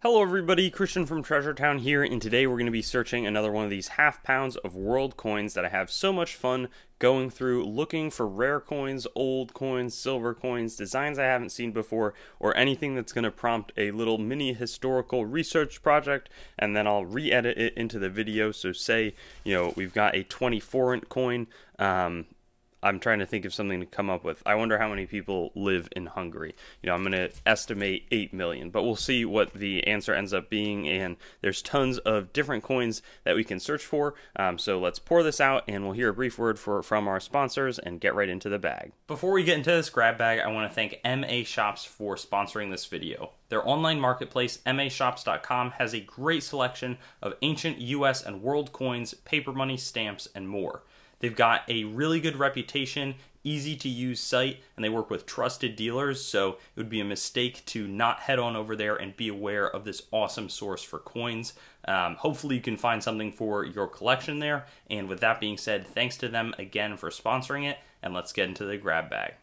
Hello everybody, Christian from Treasure Town here, and today we're going to be searching another one of these half pounds of world coins that I have so much fun going through, looking for rare coins, old coins, silver coins, designs I haven't seen before, or anything that's going to prompt a little mini historical research project, and then I'll re-edit it into the video. So say, we've got a 20 coin, I'm trying to think of something to come up with. I wonder how many people live in Hungary. I'm going to estimate 8 million, but we'll see what the answer ends up being, and there's tons of different coins that we can search for. So let's pour this out, and we'll hear a brief word from our sponsors and get right into the bag. Before we get into this grab bag, I want to thank MA Shops for sponsoring this video. Their online marketplace, mashops.com, has a great selection of ancient US and world coins, paper money, stamps, and more. They've got a really good reputation, easy to use site, and they work with trusted dealers, so it would be a mistake to not head on over there and be aware of this awesome source for coins. Hopefully you can find something for your collection there, and with that being said, thanks to them again for sponsoring it, and let's get into the grab bag.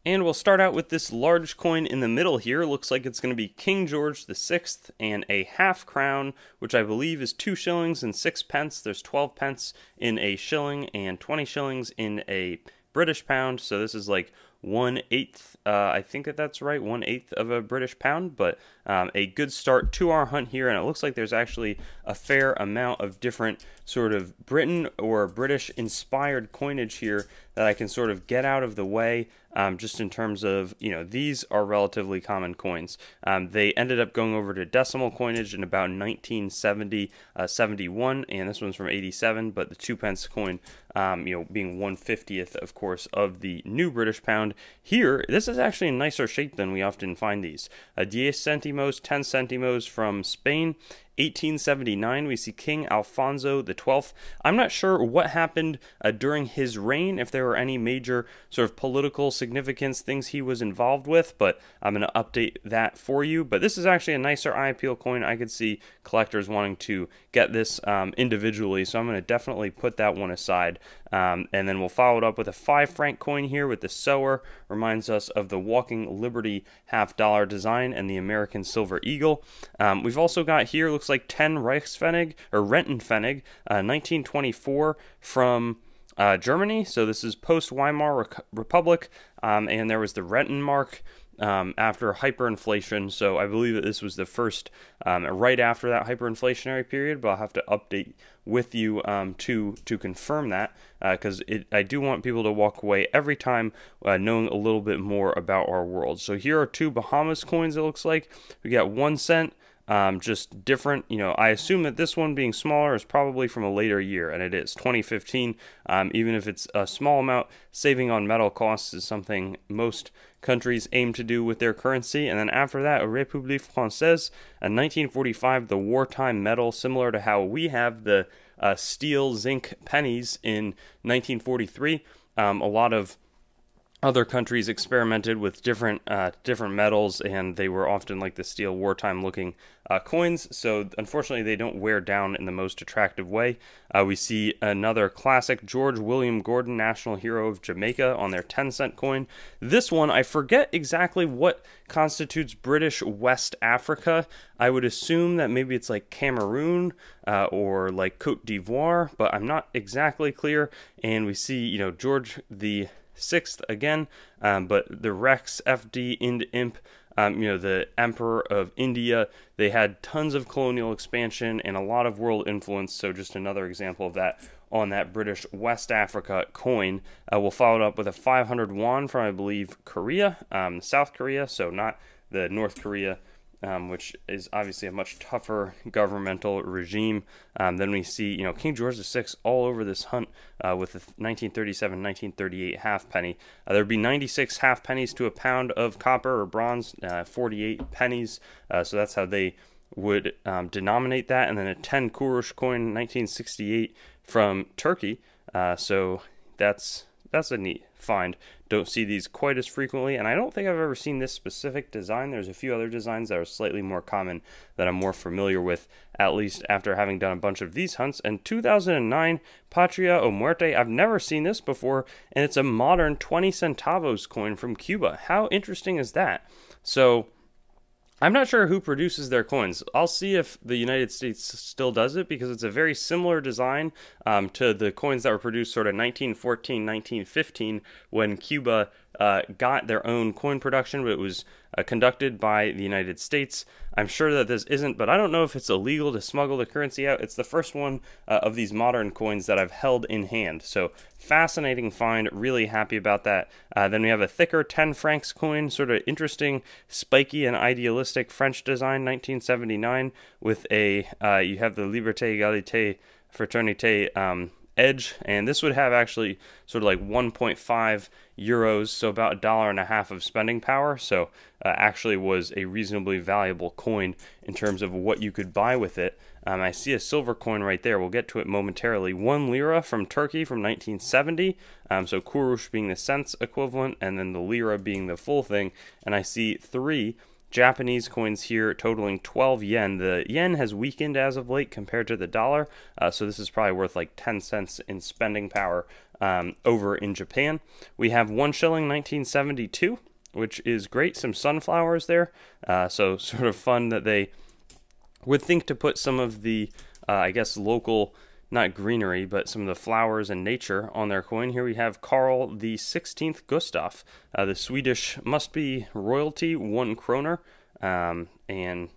And we'll start out with this large coin in the middle here. Looks like it's going to be King George VI and a half crown, which I believe is 2 shillings and 6 pence. There's 12 pence in a shilling and 20 shillings in a British pound. So this is like 1/8, I think that's right, 1/8 of a British pound, but a good start to our hunt here, and it looks like there's actually a fair amount of different sort of Britain or British inspired coinage here that I can sort of get out of the way, just in terms of, these are relatively common coins. They ended up going over to decimal coinage in about 1970, 71, and this one's from 87, but the 2 pence coin, being 1/50th, of course, of the new British pound. Here, this is actually a nicer shape than we often find these. 10 centimos, 10 centimos from Spain. 1879, we see King Alfonso XII. I'm not sure what happened during his reign, if there were any major sort of political significance things he was involved with, but I'm going to update that for you. But this is actually a nicer eye appeal coin. I could see collectors wanting to get this individually, so I'm going to definitely put that one aside. And then we'll follow it up with a 5 franc coin here with the sower. Reminds us of the Walking Liberty $half design and the American Silver Eagle. We've also got here, looks like 10 Reichspfennig, or Rentenpfennig, 1924 from Germany. So this is post-Weimar Republic, and there was the Rentenmark after hyperinflation. So I believe that this was the first right after that hyperinflationary period, but I'll have to update with you to confirm that, because I do want people to walk away every time knowing a little bit more about our world. So here are 2 Bahamas coins, it looks like. We got 1 cent. Just different, I assume that this one being smaller is probably from a later year, and it is 2015. Even if it's a small amount, saving on metal costs is something most countries aim to do with their currency. And then after that, a République Française, a 1945, the wartime metal, similar to how we have the steel zinc pennies in 1943. A lot of other countries experimented with different metals, and they were often like the steel wartime looking coins, so unfortunately they don't wear down in the most attractive way. We see another classic George William Gordon, national hero of Jamaica, on their 10-cent coin. This one, I forget exactly what constitutes British West Africa. I would assume that maybe it's like Cameroon or like Cote d'Ivoire, but I'm not exactly clear. And we see, George the 6th again, but the Rex FD Ind Imp, the Emperor of India. They had tons of colonial expansion and a lot of world influence, so just another example of that on that British West Africa coin. We'll follow it up with a 500 won from, I believe, Korea, South Korea, so not the North Korea, which is obviously a much tougher governmental regime. Then we see, King George VI all over this hunt with the 1937-1938 halfpenny. There'd be 96 halfpennies to a pound of copper or bronze, 48 pennies. So that's how they would denominate that. And then a 10 kuruş coin, 1968 from Turkey. So that's a neat find. Don't see these quite as frequently, and I don't think I've ever seen this specific design. There's a few other designs that are slightly more common that I'm more familiar with, at least after having done a bunch of these hunts. And 2009 Patria o Muerte, I've never seen this before, and it's a modern 20 centavos coin from Cuba. How interesting is that? So I'm not sure who produces their coins. I'll see if the United States still does it, because it's a very similar design to the coins that were produced sort of 1914, 1915, when Cuba got their own coin production, but it was conducted by the United States. I'm sure that this isn't, but I don't know if it's illegal to smuggle the currency out. It's the first one of these modern coins that I've held in hand. So fascinating find, really happy about that. Then we have a thicker 10 francs coin, sort of interesting, spiky and idealistic French design, 1979, with a, you have the Liberté, Égalité, Fraternité edge, and this would have actually sort of like 1.5 euros, so about $1.50 of spending power. So actually was a reasonably valuable coin in terms of what you could buy with it. I see a silver coin right there. We'll get to it momentarily. 1 lira from Turkey from 1970. So kuruş being the cents equivalent, and then the lira being the full thing. And I see 3 Japanese coins here totaling 12 yen. The yen has weakened as of late compared to the dollar, so this is probably worth like 10 cents in spending power over in Japan. We have 1 shilling 1972, which is great. Some sunflowers there, so sort of fun that they would think to put some of the, I guess, local, not greenery, but some of the flowers and nature on their coin. Here we have Carl the 16th Gustav, the Swedish must be royalty, 1 kroner, and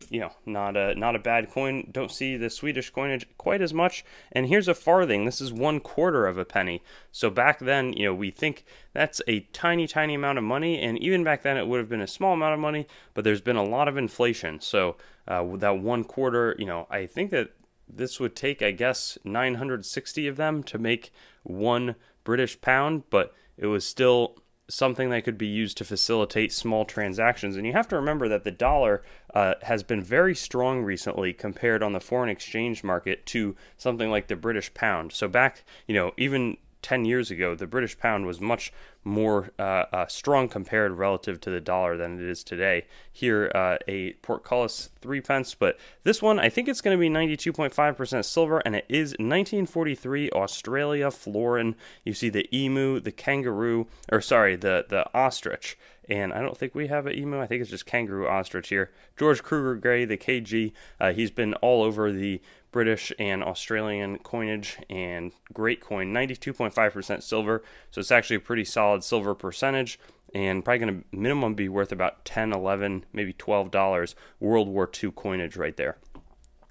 you know, not a bad coin. Don't see the Swedish coinage quite as much. And here's a farthing. This is 1/4 of a penny. So back then, you know, we think that's a tiny amount of money, and even back then it would have been a small amount of money, but there's been a lot of inflation. So with that 1/4, you know, I think that this would take, I guess, 960 of them to make 1 British pound, but it was still something that could be used to facilitate small transactions. And you have to remember that the dollar has been very strong recently compared on the foreign exchange market to something like the British pound. So back, you know, even 10 years ago, the British pound was much more strong compared relative to the dollar than it is today. Here, a portcullis 3 pence, but this one, I think it's going to be 92.5% silver, and it is 1943 Australia florin. You see the emu, the kangaroo, or sorry, the ostrich. And I don't think we have an emu. I think it's just kangaroo ostrich here. George Kruger Gray, the KG. He's been all over the British and Australian coinage, and great coin, 92.5% silver. So it's actually a pretty solid silver percentage, and probably going to minimum be worth about $10, $11, maybe $12 World War II coinage right there.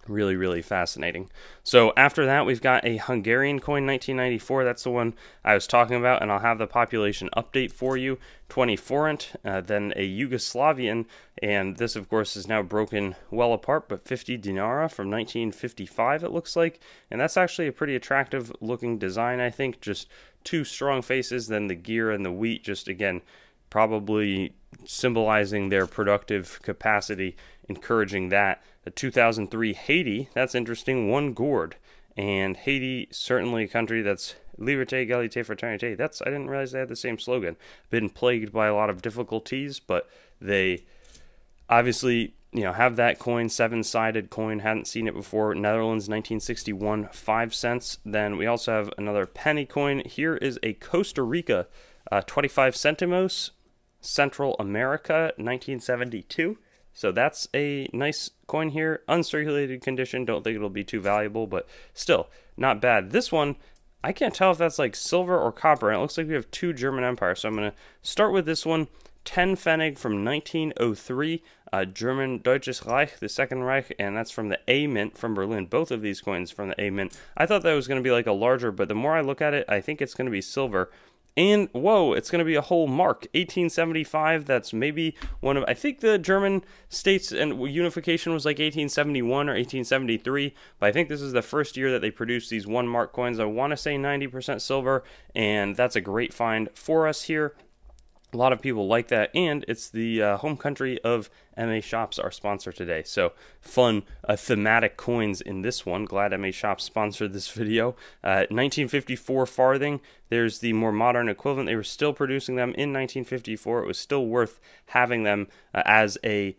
Really, really fascinating. So after that, we've got a Hungarian coin, 1994. That's the one I was talking about, and I'll have the population update for you. 20 forint, then a Yugoslavian, and this, of course, is now broken well apart, but 50 dinara from 1955, it looks like. And that's actually a pretty attractive looking design, I think. Just 2 strong faces, then the gear and the wheat, just, again, probably symbolizing their productive capacity, encouraging that. The 2003 Haiti, that's interesting, 1 gourd. And Haiti, certainly a country that's Liberté, Égalité, Fraternité. That's, I didn't realize they had the same slogan. Been plagued by a lot of difficulties, but they obviously, you know, have that coin, 7-sided coin. Hadn't seen it before. Netherlands, 1961, 5 cents. Then we also have another penny coin. Here is a Costa Rica, 25 centimos, Central America, 1972. So that's a nice coin here. Uncirculated condition. Don't think it'll be too valuable, but still not bad. This one, I can't tell if that's like silver or copper, and it looks like we have 2 German empires. So I'm going to start with this one. 10 Pfennig from 1903, German Deutsches Reich, the Second Reich, and that's from the A Mint from Berlin. Both of these coins from the A Mint. I thought that was going to be like a larger, but the more I look at it, I think it's going to be silver. And, whoa, it's going to be a whole mark. 1875, that's maybe one of, I think the German states and unification was like 1871 or 1873, but I think this is the first year that they produced these 1 mark coins. I want to say 90% silver, and that's a great find for us here. A lot of people like that, and it's the home country of MA Shops, our sponsor today. So fun thematic coins in this one. Glad MA Shops sponsored this video. 1954 farthing. There's the more modern equivalent. They were still producing them in 1954. It was still worth having them as a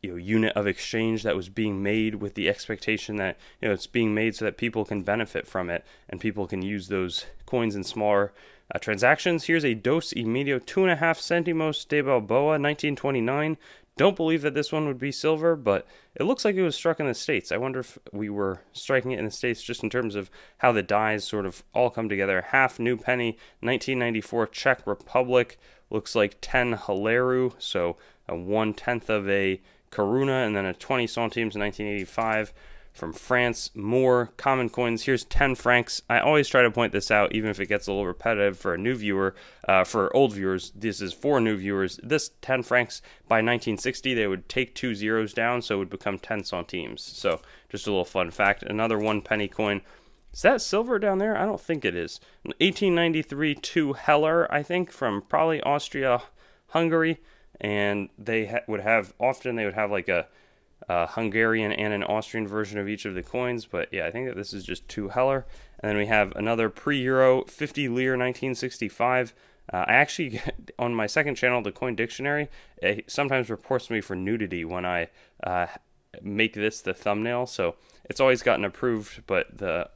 unit of exchange that was being made with the expectation that it's being made so that people can benefit from it and people can use those coins in smaller transactions. Here's a dos y medio, 2.5 centimos de Balboa, 1929. Don't believe that this one would be silver, but it looks like it was struck in the States. I wonder if we were striking it in the States just in terms of how the dies sort of all come together. Half new penny, 1994 Czech Republic, looks like 10 Haleru, so a 1/10 of a Koruna, and then a 20 centimes in 1985. From France, more common coins. Here's 10 francs. I always try to point this out, even if it gets a little repetitive for a new viewer. For old viewers, this is for new viewers. This 10 francs, by 1960, they would take 2 zeros down, so it would become 10 centimes. So just a little fun fact. Another 1 penny coin. Is that silver down there? I don't think it is. 1893 2 Heller, I think, from probably Austria, Hungary. And they would have like a Hungarian and an Austrian version of each of the coins, but yeah, I think that this is just 2 Heller. And then we have another pre-Euro 50 Lira 1965. I actually, on my second channel, the Coin Dictionary, it sometimes reports me for nudity when I make this the thumbnail, so it's always gotten approved, but the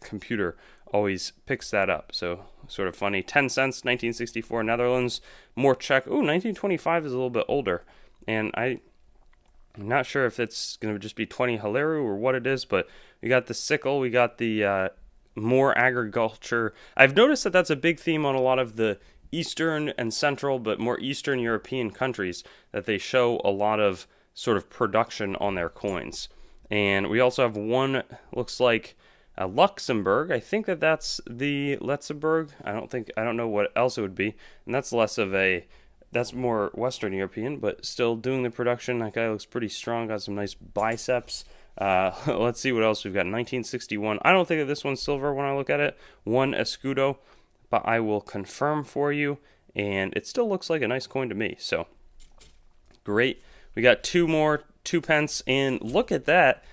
computer always picks that up, so sort of funny. 10 cents, 1964 Netherlands. More Czech. Ooh, 1925 is a little bit older, and I'm not sure if it's going to just be 20 Haleru or what it is, but we got the sickle, we got the more agriculture. I've noticed that that's a big theme on a lot of the Eastern and Central, but more Eastern European countries, that they show a lot of sort of production on their coins. And we also have one, looks like Luxembourg. I think that that's the Luxembourg. I don't know what else it would be. And that's less of a, that's more Western European, but still doing the production. That guy looks pretty strong, got some nice biceps. Let's see what else we've got. 1961. I don't think that this one's silver when I look at it. 1 escudo, but I will confirm for you. And it still looks like a nice coin to me. So, great. We got 2 more 2 pence, and look at that.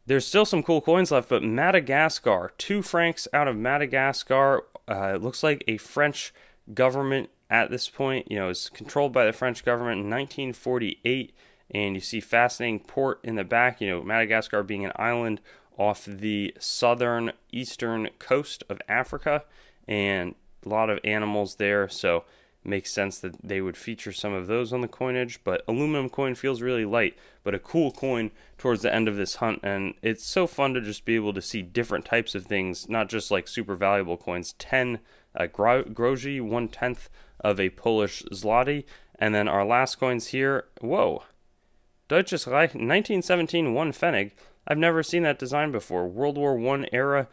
There's still some cool coins left, but Madagascar. 2 francs out of Madagascar. It looks like a French government at this point. You know, it's controlled by the French government in 1948. And you see fascinating port in the back. You know, Madagascar being an island off the southern eastern coast of Africa. And a lot of animals there. So it makes sense that they would feature some of those on the coinage. But aluminum coin feels really light. But a cool coin towards the end of this hunt. And it's so fun to just be able to see different types of things. Not just like super valuable coins. 10 groszy, 1/10 of a Polish zloty. And then our last coins here. Whoa. Deutsches Reich, 1917 1 Pfennig. I've never seen that design before. World War I era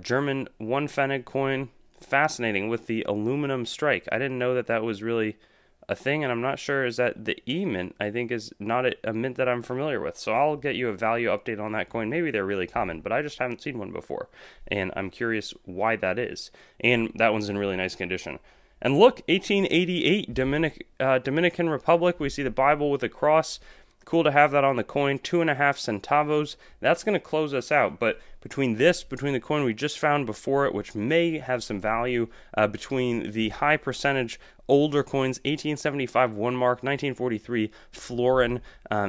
German 1 Pfennig coin. Fascinating with the aluminum strike. I didn't know that that was really a thing, and I'm not sure. Is that the E mint? I think is not a mint that I'm familiar with. So I'll get you a value update on that coin. Maybe they're really common, but I just haven't seen one before, and I'm curious why that is. And that one's in really nice condition. And look, 1888 Dominican Republic. We see the Bible with a cross. Cool to have that on the coin. 2.5 centavos. That's going to close us out. But between the coin we just found before it, which may have some value, between the high percentage older coins, 1875 1 mark, 1943 florin,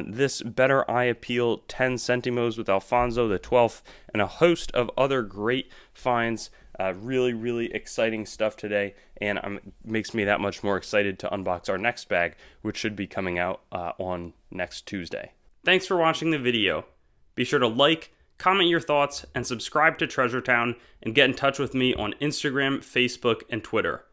this better eye appeal 10 centimos with Alfonso the 12th, and a host of other great finds. Really, really exciting stuff today, and makes me that much more excited to unbox our next bag, which should be coming out on next Tuesday. Thanks for watching the video. Be sure to like, comment your thoughts, and subscribe to Treasure Town, and get in touch with me on Instagram, Facebook, and Twitter.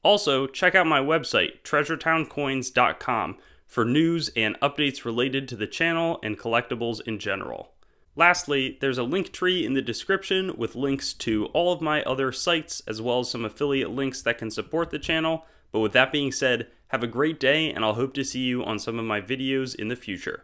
Also, check out my website, treasuretowncoins.com, for news and updates related to the channel and collectibles in general. Lastly, there's a link tree in the description with links to all of my other sites, as well as some affiliate links that can support the channel. But with that being said, have a great day, and I'll hope to see you on some of my videos in the future.